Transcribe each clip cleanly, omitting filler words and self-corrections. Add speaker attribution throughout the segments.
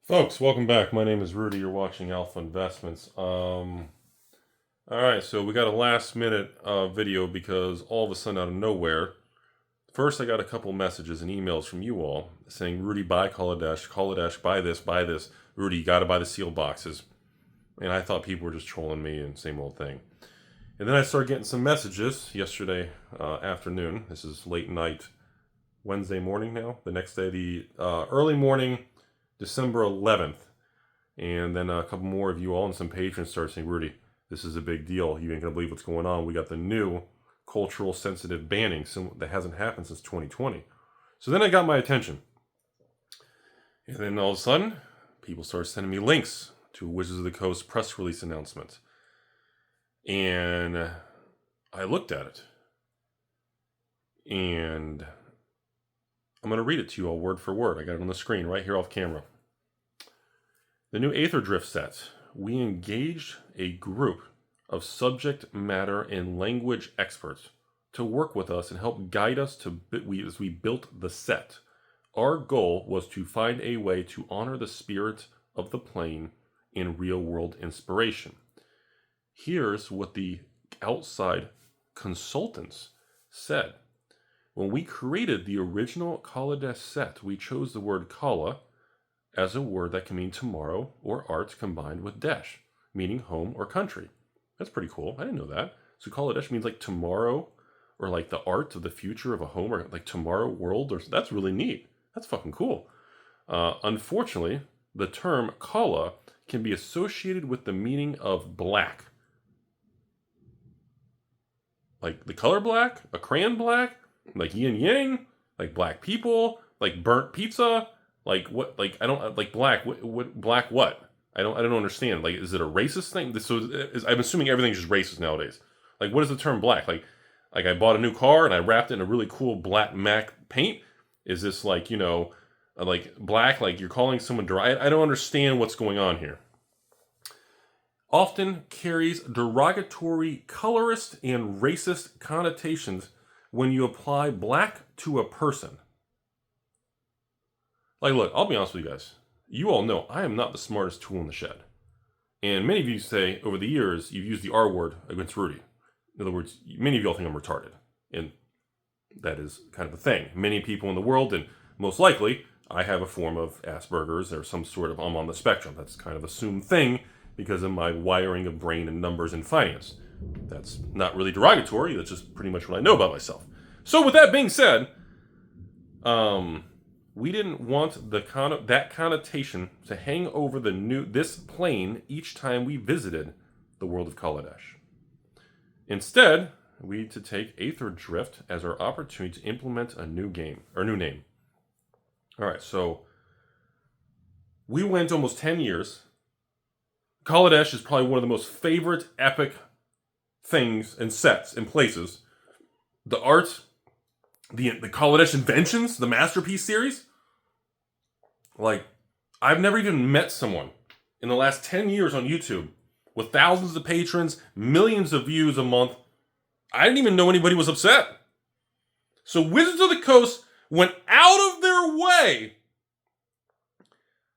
Speaker 1: Folks, welcome back. My name is Rudy. You're watching Alpha Investments. All right, so we got a last minute video because all of a sudden out of nowhere, first I got a couple messages and emails from you all saying, Rudy, buy Kaladesh, Kaladesh, buy this, Rudy, you got to buy the seal boxes. And I thought people were just trolling me and same old thing. And then I started getting some messages yesterday afternoon. This is late night, Wednesday morning now. The next day, the early morning, December 11th, and then a couple more of you all and some patrons started saying, Rudy, this is a big deal. You ain't gonna believe what's going on. We got the new cultural sensitive banning that hasn't happened since 2020. So then I got my attention. And then all of a sudden, people started sending me links to Wizards of the Coast press release announcement. And I looked at it. And I'm going to read it to you all word for word. I got it on the screen right here off camera. The new Aether Drift set. We engaged a group of subject matter and language experts to work with us and help guide us as we built the set. Our goal was to find a way to honor the spirit of the plane in real-world inspiration. Here's what the outside consultants said. When we created the original Kaladesh set, we chose the word Kala as a word that can mean tomorrow or art combined with Desh, meaning home or country. That's pretty cool. I didn't know that. So Kaladesh means like tomorrow or like the art of the future of a home or like tomorrow world. That's really neat. That's fucking cool. Unfortunately, the term Kala can be associated with the meaning of black. Like the color black, a crayon black, like yin yang, like black people, like burnt pizza, like what? Like I don't like black. What black? What? I don't understand. Like, is it a racist thing? I'm assuming everything's just racist nowadays. Like, what is the term black? Like I bought a new car and I wrapped it in a really cool black Mac paint. Is this like like black? Like you're calling someone dry? I don't understand what's going on here. Often carries derogatory, colorist, and racist connotations when you apply black to a person. Like, look, I'll be honest with you guys. You all know I am not the smartest tool in the shed. And many of you say, over the years, you've used the R word against Rudy. In other words, many of you all think I'm retarded. And that is kind of a thing. Many people in the world, and most likely, I have a form of Asperger's or some sort of I'm on the spectrum. That's kind of assumed thing because of my wiring of brain and numbers and finance. That's not really derogatory. That's just pretty much what I know about myself. So with that being said, we didn't want that connotation to hang over this plane each time we visited the world of Kaladesh. Instead, we need to take Aether Drift as our opportunity to implement a new name. All right, so we went almost 10 years. Kaladesh is probably one of the most favorite epic things and sets and places. The art, the Kaladesh inventions, the Masterpiece series. Like, I've never even met someone in the last 10 years on YouTube with thousands of patrons, millions of views a month. I didn't even know anybody was upset. So Wizards of the Coast went out of their way,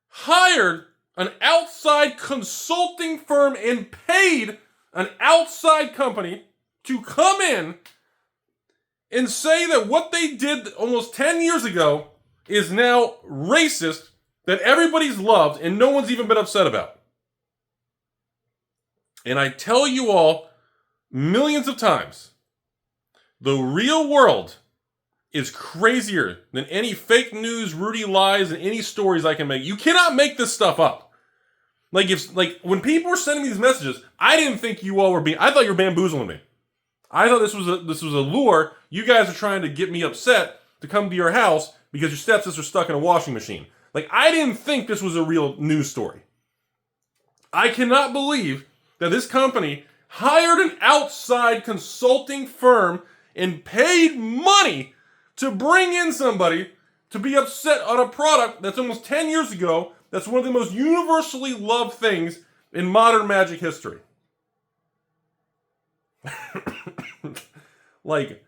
Speaker 1: hired an outside consulting firm and paid an outside company to come in and say that what they did almost 10 years ago is now racist, that everybody's loved and no one's even been upset about. And I tell you all millions of times, the real world is crazier than any fake news, Rudy lies, and any stories I can make. You cannot make this stuff up. Like when people were sending me these messages, I didn't think you all were I thought you were bamboozling me. I thought this was a lure. You guys are trying to get me upset to come to your house because your stepsister's stuck in a washing machine. Like, I didn't think this was a real news story. I cannot believe that this company hired an outside consulting firm and paid money to bring in somebody to be upset on a product that's almost 10 years ago. That's one of the most universally loved things in modern Magic history. Like,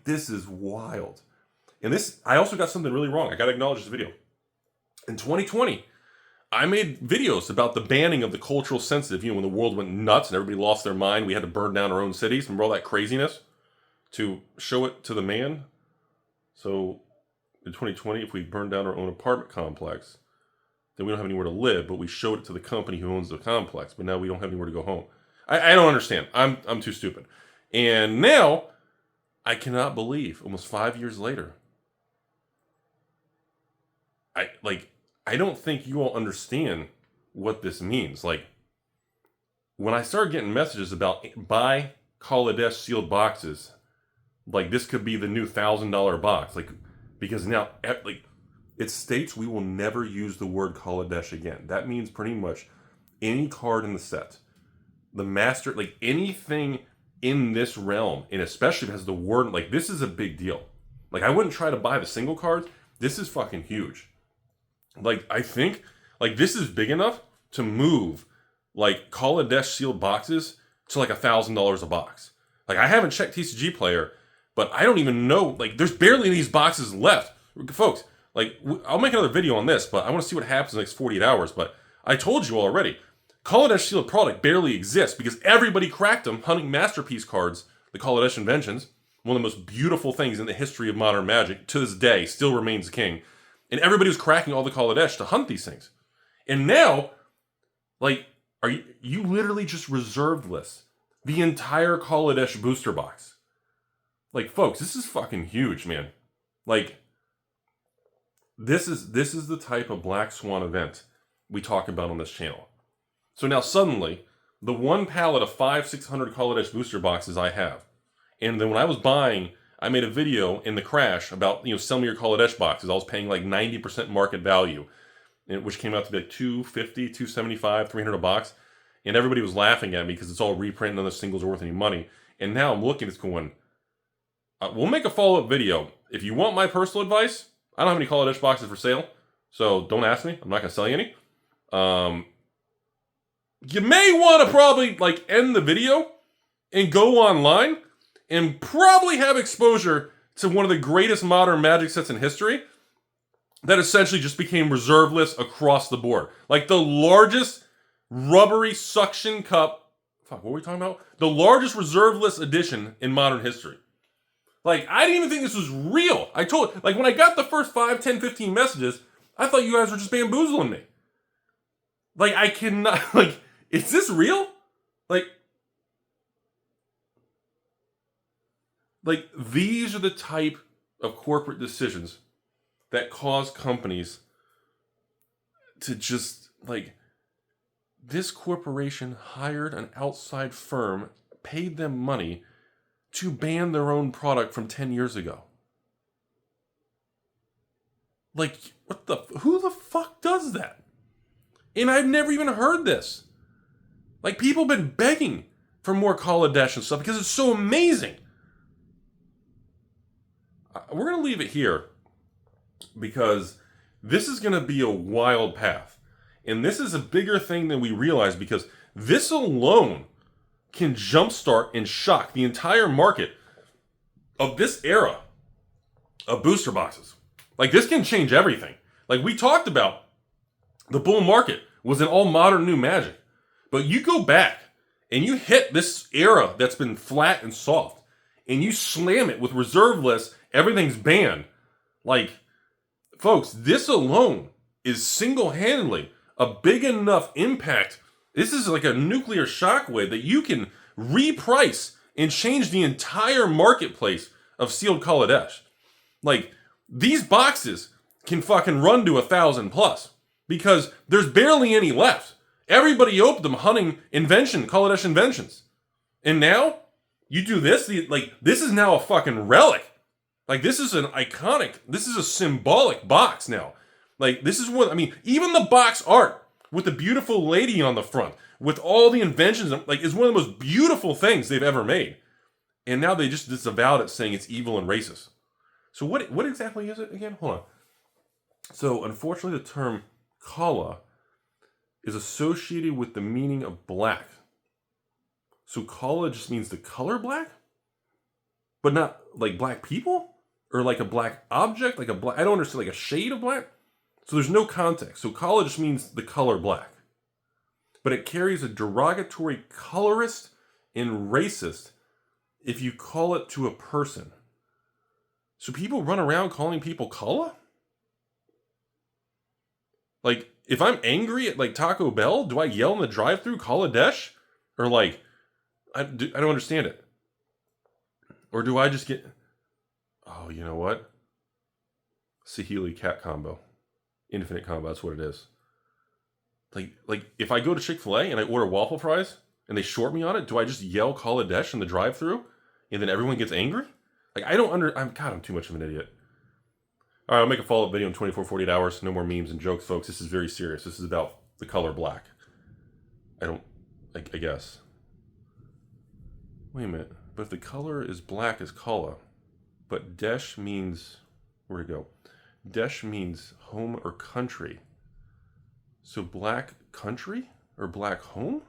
Speaker 1: this is wild. And I also got something really wrong. I got to acknowledge this video. In 2020, I made videos about the banning of the cultural sensitive. When the world went nuts and everybody lost their mind, we had to burn down our own cities. Remember all that craziness? To show it to the man. So in 2020, if we burn down our own apartment complex, then we don't have anywhere to live, but we showed it to the company who owns the complex. But now we don't have anywhere to go home. I don't understand. I'm too stupid. And now I cannot believe almost 5 years later. I don't think you all understand what this means. Like, when I started getting messages about buy Kaladesh sealed boxes, like this could be the new $1,000 box, like, because now, like, it states we will never use the word Kaladesh again. That means pretty much any card in the set, the master, like anything in this realm, and especially if it has the word, like, this is a big deal. Like, I wouldn't try to buy the single cards. This is fucking huge. Like, I think, like, this is big enough to move, like, Kaladesh sealed boxes to, like, $1,000 a box. Like, I haven't checked TCG Player, but I don't even know, like, there's barely any of these boxes left. Folks, like, I'll make another video on this, but I want to see what happens in the next 48 hours. But I told you already, Kaladesh sealed product barely exists because everybody cracked them hunting masterpiece cards, the Kaladesh inventions, one of the most beautiful things in the history of modern Magic, to this day, still remains king. And everybody was cracking all the Kaladesh to hunt these things. And now, like, you literally just reserved list the entire Kaladesh booster box. Like, folks, this is fucking huge, man. Like, this is the type of Black Swan event we talk about on this channel. So now suddenly, the one pallet of 500-600 Kaladesh booster boxes I have, and then when I was buying, I made a video in the crash about, sell me your Kaladesh boxes. I was paying like 90% market value, which came out to be like $250, $275, $300 a box. And everybody was laughing at me because it's all reprint, none of the singles are worth any money. And now I'm looking, it's going, we'll make a follow-up video. If you want my personal advice, I don't have any Kaladesh boxes for sale, so don't ask me. I'm not going to sell you any. You may want to probably, like, end the video and go online and probably have exposure to one of the greatest modern Magic sets in history that essentially just became reserve list across the board. Like the largest rubbery suction cup, what were we talking about? The largest reserve list edition in modern history. Like, I didn't even think this was real. Like, when I got the first 5, 10, 15 messages, I thought you guys were just bamboozling me. Like, I cannot, like, is this real? Like, these are the type of corporate decisions that cause companies to just, like, this corporation hired an outside firm, paid them money to ban their own product from 10 years ago. Like, who the fuck does that? And I've never even heard this. Like, people have been begging for more Kaladesh and stuff because it's so amazing. We're going to leave it here because this is going to be a wild path. And this is a bigger thing than we realize because this alone can jumpstart and shock the entire market of this era of booster boxes. Like, this can change everything. Like, we talked about, the bull market was an all modern new Magic. But you go back and you hit this era that's been flat and soft, and you slam it with reserve lists, everything's banned. Like, folks, this alone is single-handedly a big enough impact. This is like a nuclear shockwave that you can reprice and change the entire marketplace of sealed Kaladesh. Like, these boxes can fucking run to 1,000 plus because there's barely any left. Everybody opened them hunting Kaladesh inventions. And now, you do this, like, this is now a fucking relic. Like, this is an iconic, this is a symbolic box now. Like, this is what, I mean, even the box art with the beautiful lady on the front, with all the inventions, like, is one of the most beautiful things they've ever made. And now they just disavowed it, saying it's evil and racist. So what exactly is it again? Hold on. So, unfortunately, the term Kala is associated with the meaning of black. So Kala just means the color black? But not like black people? Or like a black object? Like a black, I don't understand, like a shade of black? So there's no context. So kala just means the color black. But it carries a derogatory colorist and racist if you call it to a person. So people run around calling people kala? Like, if I'm angry at like Taco Bell, do I yell in the drive-thru Kaladesh? Or like, I don't understand it. Or do I just get, oh, you know what? Sahili cat combo. Infinite combo, that's what it is. Like if I go to Chick-fil-A and I order waffle fries and they short me on it, do I just yell Kaladesh in the drive-thru and then everyone gets angry? Like I don't I'm too much of an idiot. All right, I'll make a follow-up video in 24, 48 hours. No more memes and jokes, folks. This is very serious. This is about the color black. I guess. Wait a minute. But if the color is black as kala, but desh means, where'd it go? Desh means home or country. So black country or black home?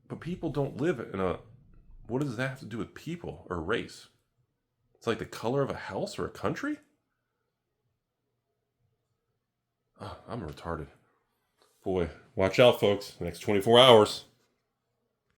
Speaker 1: But people don't live in a, what does that have to do with people or race? It's like the color of a house or a country? Oh, I'm retarded. Boy, watch out, folks. The next 24 hours.